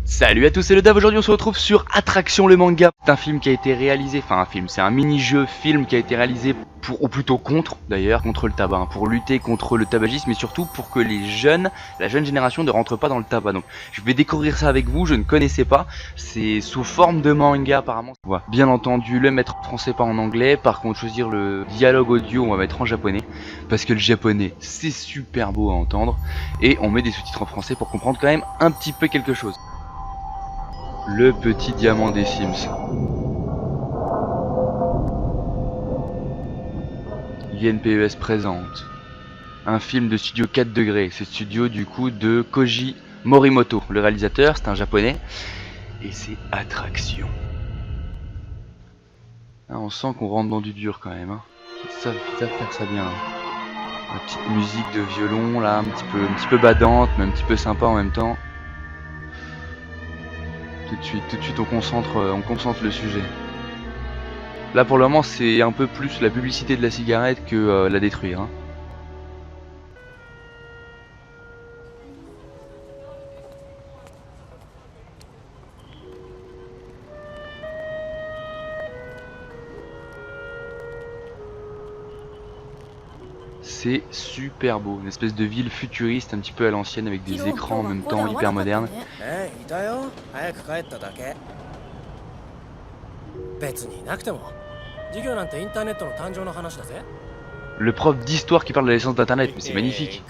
Salut à tous, c'est le Dave. Aujourd'hui on se retrouve sur Attraction le manga. C'est un film qui a été réalisé, enfin un film, c'est un mini-jeu film qui a été réalisé pour, ou plutôt contre d'ailleurs, contre le tabac, hein, pour lutter contre le tabagisme et surtout pour que les jeunes, la jeune génération ne rentre pas dans le tabac. Donc je vais découvrir ça avec vous, je ne connaissais pas, c'est sous forme de manga apparemment. Voilà. Bien entendu le mettre en français pas en anglais, par contre choisir le dialogue audio on va mettre en japonais, parce que le japonais c'est super beau à entendre, et on met des sous-titres en français pour comprendre quand même un petit peu quelque chose. Le petit diamant des Sims. INPES présente un film de studio 4 degrés. C'est studio du coup de Koji Morimoto, le réalisateur, c'est un japonais. Et c'est Attraction. Ah, on sent qu'on rentre dans du dur quand même. Hein. Ils savent faire ça bien. La petite musique de violon là, un petit peu badante, mais un petit peu sympa en même temps. Tout de suite on concentre le sujet. Là pour le moment c'est un peu plus la publicité de la cigarette que la détruire. Hein. C'est super beau, une espèce de ville futuriste un petit peu à l'ancienne avec des écrans en même temps hyper modernes. Le prof d'histoire qui parle de la naissance d'internet, mais c'est magnifique.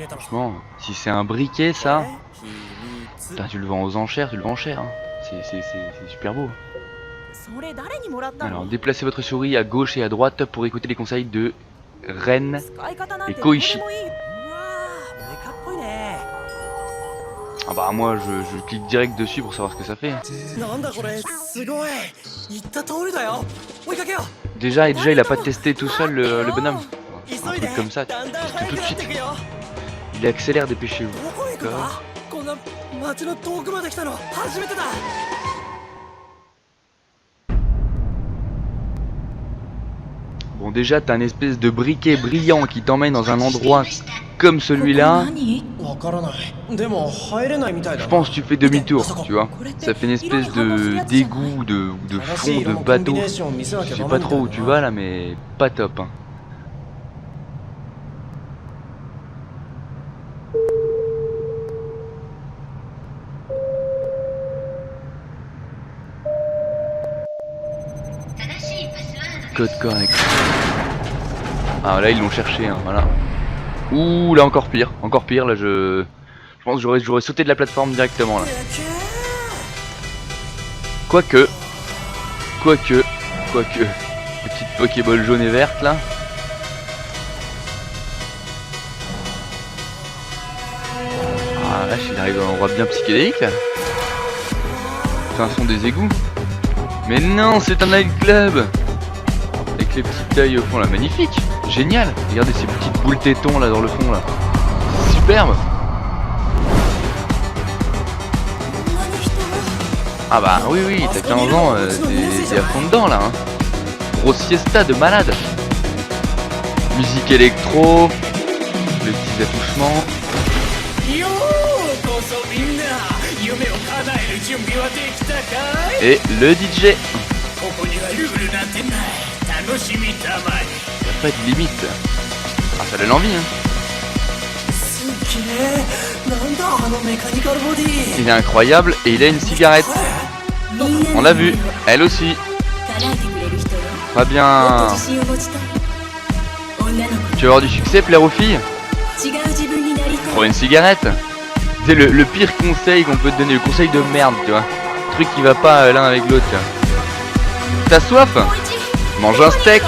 Franchement, si c'est un briquet ça, putain, tu le vends aux enchères, tu le vends cher. Hein. C'est super beau. Alors, déplacez votre souris à gauche et à droite pour écouter les conseils de Ren et Koichi. Ah bah moi je clique direct dessus pour savoir ce que ça fait. Déjà il a pas testé tout seul le bonhomme. Un truc comme ça, tu testes tout de suite. Il accélère, dépêchez-vous. D'accord. Bon déjà t'as une espèce de briquet brillant qui t'emmène dans un endroit comme celui-là. Je pense que tu fais demi-tour, tu vois. Ça fait une espèce de d'égout, de fond, de bateau. Je sais pas trop où tu vas là mais pas top. Hein. Code correct. Ah là ils l'ont cherché, hein, voilà. Ouh là encore pire, là je pense que j'aurais sauté de la plateforme directement là. Quoique. Les petites Pokéball jaunes et vertes là. Ah là il arrive dans un endroit bien psychédélique là. C'est un son des égouts. Mais non, c'est un nightclub. Avec les petites tailles au fond là, magnifique, génial. Regardez ces petites boules tétons là dans le fond là, superbe. Ah bah oui, t'as 15 ans, t'es à fond dedans là. Hein. Grosse siesta de malade. Musique électro, les petits attouchements. Et le DJ. Y'a pas de limite. Ah ça donne envie hein. Il est incroyable et il a une cigarette. On l'a vu, elle aussi. Pas bien. Tu veux avoir du succès, plaire aux filles? Prends une cigarette. C'est le pire conseil qu'on peut te donner, le conseil de merde, tu vois. Le truc qui va pas l'un avec l'autre. T'as soif? Mange un steak.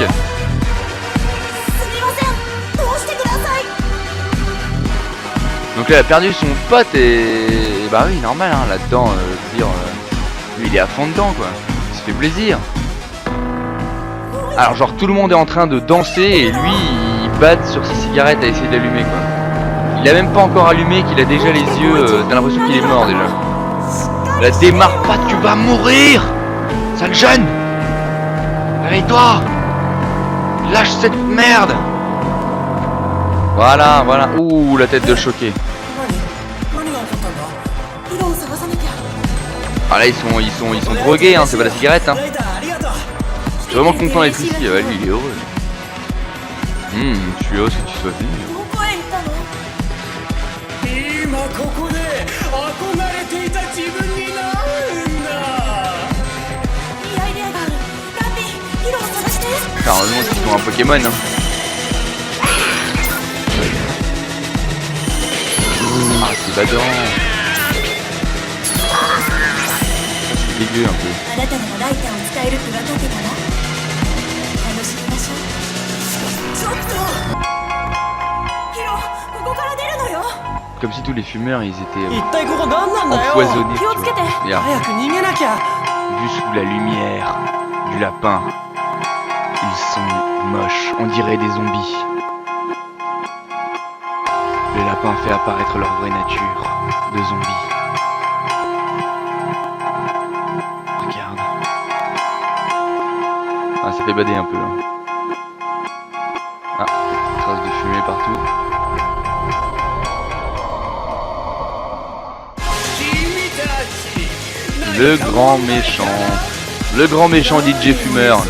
Donc là, il a perdu son pote et bah oui, normal hein, là-dedans, je veux dire, lui il est à fond dedans quoi, il se fait plaisir. Alors genre tout le monde est en train de danser et lui il bade sur ses cigarettes à essayer d'allumer quoi. Il a même pas encore allumé qu'il a déjà les yeux, t'as l'impression qu'il est mort déjà. Là démarre pas, tu vas mourir, sale jeune. Réveille-toi. Lâche cette merde. Voilà, voilà. Ouh, la tête de choqué. Ah là, ils sont drogués, hein, c'est pas la cigarette, hein. Je suis vraiment content d'être ici. Ouais, lui, il est heureux. Je suis heureux que tu sois venu. Heureusement qu'ils sont un Pokémon, hein. Ah, c'est badant. C'est dégueu un peu. Comme si tous les fumeurs ils étaient empoisonnés, tu vois. Regarde. Vu sous la lumière du lapin, ils sont moches, on dirait des zombies. Le lapin fait apparaître leur vraie nature de zombies. Regarde. Ah, ça fait bader un peu. Hein. Ah, traces de fumée partout. Le grand méchant. Le grand méchant DJ fumeur.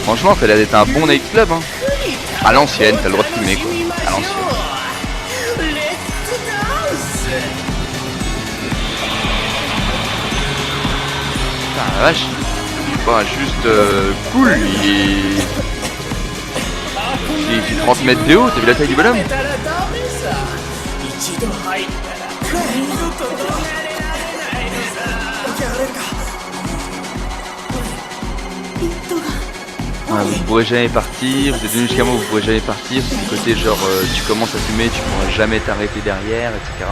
Franchement, ça a l'air d'être un bon nightclub, hein. À l'ancienne, t'as le droit de fumer, quoi. À l'ancienne. Putain, la vache. Pas juste cool, il fait 30 mètres de haut, t'as vu la taille du bonhomme? Ah, vous pourrez jamais partir, vous êtes venu jusqu'à moi, vous pourrez jamais partir, c'est le côté genre tu commences à fumer, tu pourras jamais t'arrêter derrière, etc.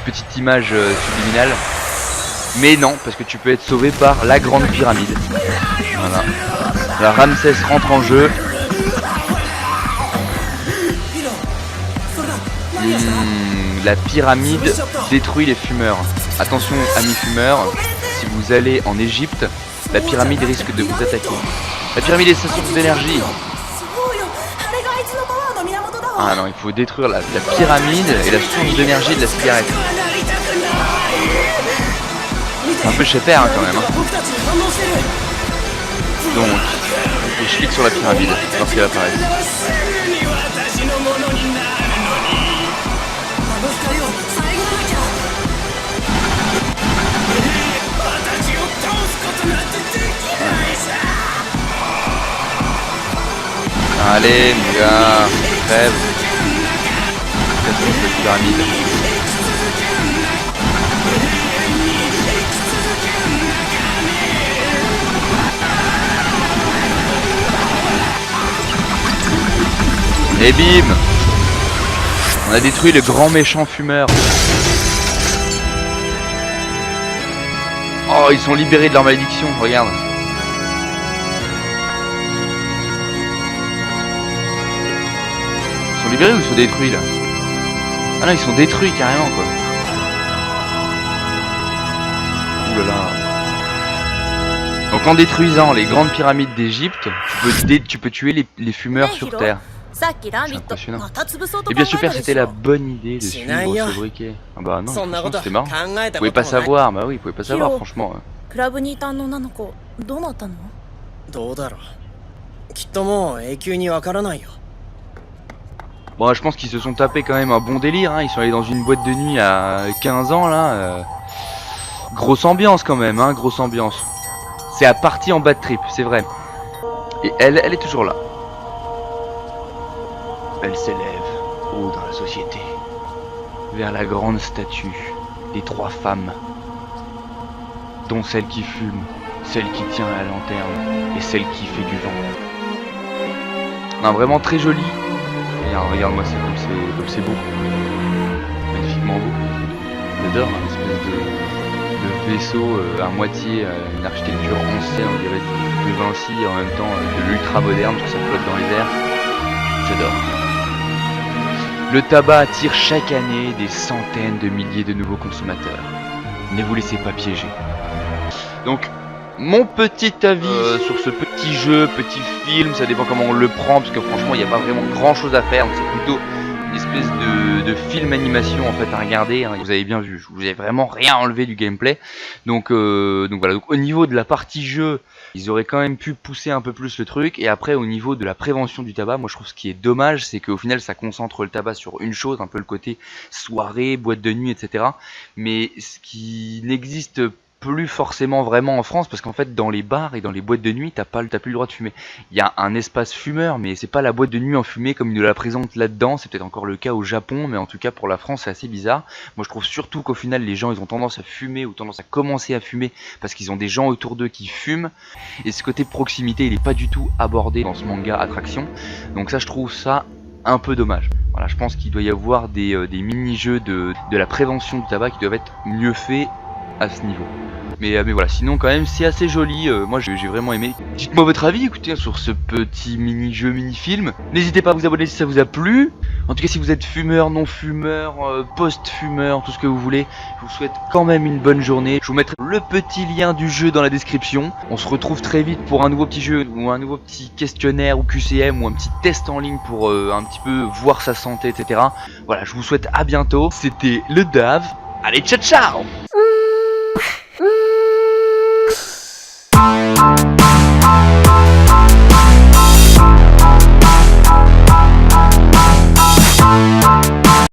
Petite image subliminale. Mais non, parce que tu peux être sauvé par la grande pyramide. Voilà. La Ramsès rentre en jeu. La pyramide détruit les fumeurs. Attention amis fumeurs, si vous allez en Égypte, la pyramide risque de vous attaquer. La pyramide est sa source d'énergie. Ah non, il faut détruire la pyramide et la source d'énergie de la cigarette. C'est un peu chez père hein, quand même. Hein. Donc, je clique sur la pyramide lorsqu'elle apparaît. Allez mon gars, crève. Cassons cette pyramide. Et bim! On a détruit le grand méchant fumeur. Oh, ils sont libérés de leur malédiction, regarde. Ils sont libérés ou ils sont détruits là? Ah non, ils sont détruits carrément quoi. Ouh là là. Donc en détruisant les grandes pyramides d'Égypte, tu peux tuer les fumeurs sur Terre. C'est impressionnant. Et bien super, c'était la bonne idée de suivre ce briquet. Ah bah non, c'était marrant. Vous pouvez pas savoir, bah oui, vous pouvez pas savoir franchement. Bon, je pense qu'ils se sont tapés quand même un bon délire, hein. Ils sont allés dans une boîte de nuit à 15 ans là. Grosse ambiance quand même, hein, grosse ambiance. C'est à partie en bad trip, c'est vrai. Et elle est toujours là. Elle s'élève haut dans la société, vers la grande statue des trois femmes, dont celle qui fume, celle qui tient la lanterne et celle qui fait du vent. Non, vraiment très joli. Regarde-moi ça comme c'est beau. Magnifiquement beau. J'adore, hein, espèce le vaisseau à moitié une architecture ancienne, on dirait de Vinci, et en même temps de l'ultra moderne, tout ça flotte dans les airs. J'adore. Le tabac attire chaque année des centaines de milliers de nouveaux consommateurs. Ne vous laissez pas piéger. Donc, mon petit avis sur ce petit jeu, petit film, ça dépend comment on le prend, parce que franchement, il n'y a pas vraiment grand chose à faire, c'est plutôt une espèce de film animation en fait à regarder, hein. Vous avez bien vu, je vous ai vraiment rien enlevé du gameplay, donc voilà. Donc au niveau de la partie jeu, ils auraient quand même pu pousser un peu plus le truc, et après au niveau de la prévention du tabac, moi je trouve ce qui est dommage, c'est qu'au final ça concentre le tabac sur une chose, un peu le côté soirée, boîte de nuit, etc. Mais ce qui n'existe plus forcément vraiment en France, parce qu'en fait dans les bars et dans les boîtes de nuit t'as plus le droit de fumer. Il y a un espace fumeur, mais c'est pas la boîte de nuit en fumée comme ils nous la présentent là-dedans. C'est peut-être encore le cas au Japon, mais en tout cas pour la France c'est assez bizarre. Moi je trouve surtout qu'au final les gens ils ont tendance à fumer, ou tendance à commencer à fumer parce qu'ils ont des gens autour d'eux qui fument, et ce côté proximité il est pas du tout abordé dans ce manga Attraction. Donc ça je trouve ça un peu dommage. Voilà, je pense qu'il doit y avoir des mini-jeux de la prévention du tabac qui doivent être mieux faits à ce niveau. Mais voilà, sinon quand même c'est assez joli, moi j'ai vraiment aimé. Dites-moi votre avis, écoutez, sur ce petit mini-jeu, mini-film. N'hésitez pas à vous abonner si ça vous a plu. En tout cas si vous êtes fumeur, non-fumeur, post-fumeur, tout ce que vous voulez, je vous souhaite quand même une bonne journée. Je vous mettrai le petit lien du jeu dans la description. On se retrouve très vite pour un nouveau petit jeu, ou un nouveau petit questionnaire, ou QCM, ou un petit test en ligne pour un petit peu voir sa santé, etc. Voilà, je vous souhaite à bientôt. C'était le Dave. Allez, ciao ciao!